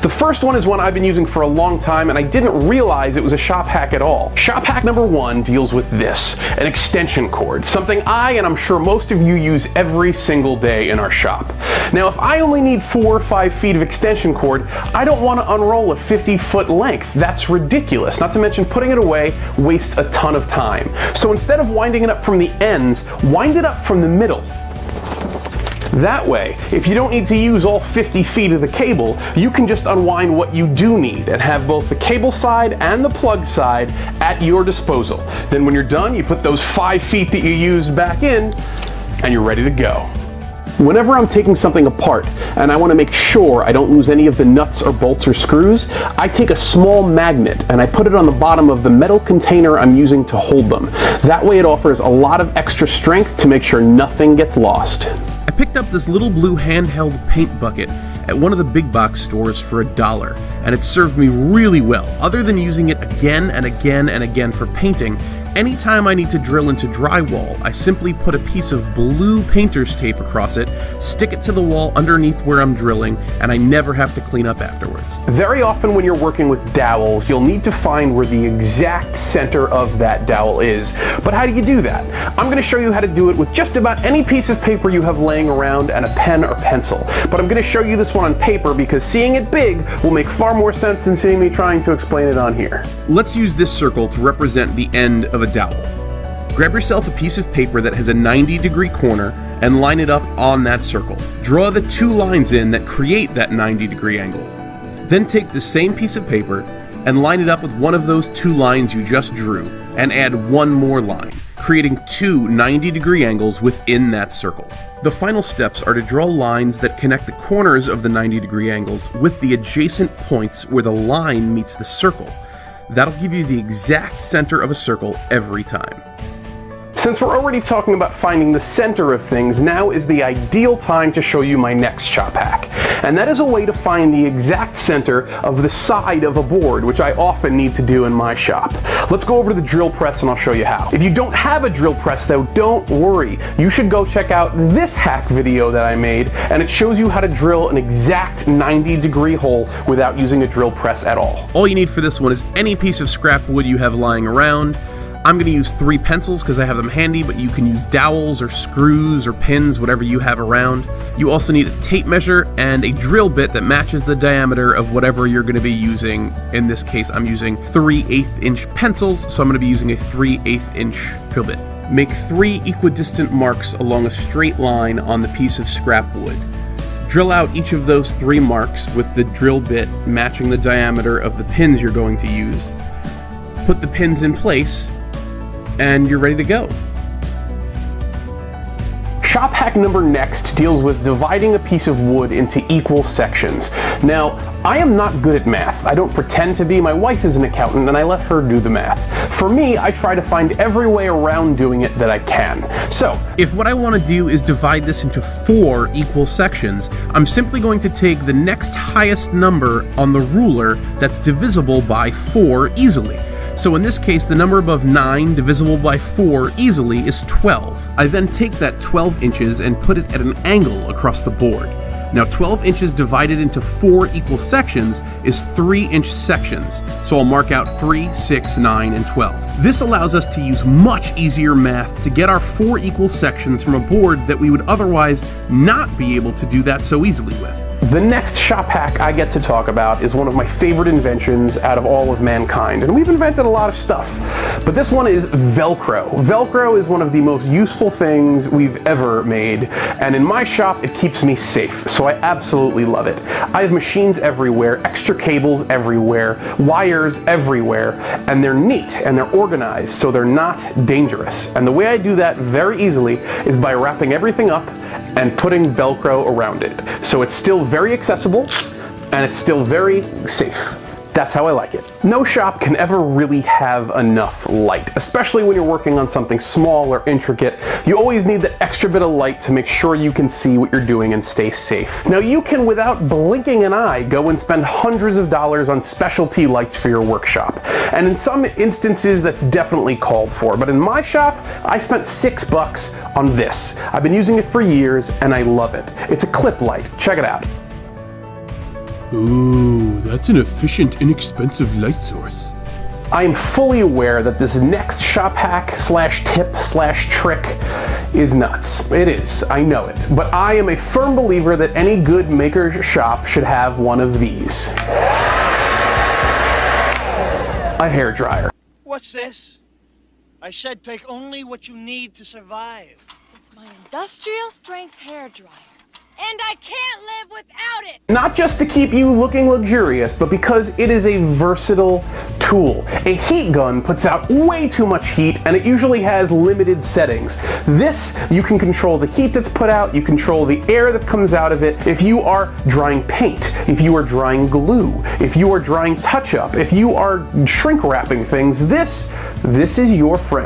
The first one is one I've been using for a long time, and I didn't realize it was a shop hack at all. Shop hack number 1 deals with this, an extension cord, something and I'm sure most of you use every single day in our shop. Now, if I only need 4 or 5 feet of extension cord, I don't want to unroll a 50-foot length. That's ridiculous. Not to mention putting it away wastes a ton of time. So instead of winding it up from the ends, wind it up from the middle. That way, if you don't need to use all 50 feet of the cable, you can just unwind what you do need and have both the cable side and the plug side at your disposal. Then when you're done, you put those 5 feet that you used back in, and you're ready to go. Whenever I'm taking something apart and I want to make sure I don't lose any of the nuts or bolts or screws, I take a small magnet and I put it on the bottom of the metal container I'm using to hold them. That way it offers a lot of extra strength to make sure nothing gets lost. I picked up this little blue handheld paint bucket at one of the big box stores for $1, and it served me really well. Other than using it again and again and again for painting, anytime I need to drill into drywall, I simply put a piece of blue painter's tape across it, stick it to the wall underneath where I'm drilling, and I never have to clean up afterwards. Very often when you're working with dowels, you'll need to find where the exact center of that dowel is. But how do you do that? I'm going to show you how to do it with just about any piece of paper you have laying around and a pen or pencil. But I'm going to show you this one on paper because seeing it big will make far more sense than seeing me trying to explain it on here. Let's use this circle to represent the end of a dowel. Grab yourself a piece of paper that has a 90-degree corner and line it up on that circle. Draw the 2 lines in that create that 90-degree angle. Then take the same piece of paper and line it up with one of those 2 lines you just drew and add 1 more line, creating 2 90-degree angles within that circle. The final steps are to draw lines that connect the corners of the 90-degree angles with the adjacent points where the line meets the circle. That'll give you the exact center of a circle every time. Since we're already talking about finding the center of things, now is the ideal time to show you my next shop hack. And that is a way to find the exact center of the side of a board, which I often need to do in my shop. Let's go over to the drill press and I'll show you how. If you don't have a drill press though, don't worry. You should go check out this hack video that I made, and it shows you how to drill an exact 90-degree hole without using a drill press at all. All you need for this one is any piece of scrap wood you have lying around. I'm going to use 3 pencils because I have them handy, but you can use dowels or screws or pins, whatever you have around. You also need a tape measure and a drill bit that matches the diameter of whatever you're going to be using. In this case, I'm using 3/8-inch pencils, so I'm going to be using a 3/8-inch drill bit. Make 3 equidistant marks along a straight line on the piece of scrap wood. Drill out each of those 3 marks with the drill bit matching the diameter of the pins you're going to use. Put the pins in place, and you're ready to go. Shop hack number next deals with dividing a piece of wood into equal sections. Now, I am not good at math. I don't pretend to be. My wife is an accountant and I let her do the math. For me, I try to find every way around doing it that I can. So, if what I want to do is divide this into 4 equal sections, I'm simply going to take the next highest number on the ruler that's divisible by 4 easily. So in this case, the number above 9 divisible by 4 easily is 12. I then take that 12 inches and put it at an angle across the board. Now 12 inches divided into 4 equal sections is 3-inch sections, so I'll mark out 3, 6, 9, and 12. This allows us to use much easier math to get our 4 equal sections from a board that we would otherwise not be able to do that so easily with. The next shop hack I get to talk about is one of my favorite inventions out of all of mankind, and we've invented a lot of stuff, but this one is Velcro. Velcro is one of the most useful things we've ever made, and in my shop it keeps me safe, so I absolutely love it. I have machines everywhere, extra cables everywhere, wires everywhere, and they're neat and they're organized so they're not dangerous. And the way I do that very easily is by wrapping everything up and putting Velcro around it. So it's still very accessible and it's still very safe. That's how I like it. No shop can ever really have enough light, especially when you're working on something small or intricate. You always need the extra bit of light to make sure you can see what you're doing and stay safe. Now you can, without blinking an eye, go and spend hundreds of dollars on specialty lights for your workshop. And in some instances that's definitely called for, but in my shop, I spent $6 on this. I've been using it for years and I love it. It's a clip light. Check it out. Ooh, that's an efficient, inexpensive light source. I am fully aware that this next shop hack slash tip slash trick is nuts. It is, I know it. But I am a firm believer that any good maker shop should have one of these. A hairdryer. What's this? I said take only what you need to survive. It's my industrial strength hairdryer. And I can't live without it! Not just to keep you looking luxurious, but because it is a versatile tool. A heat gun puts out way too much heat, and it usually has limited settings. This, you can control the heat that's put out, you control the air that comes out of it. If you are drying paint, if you are drying glue, if you are drying touch-up, if you are shrink wrapping things, this is your friend.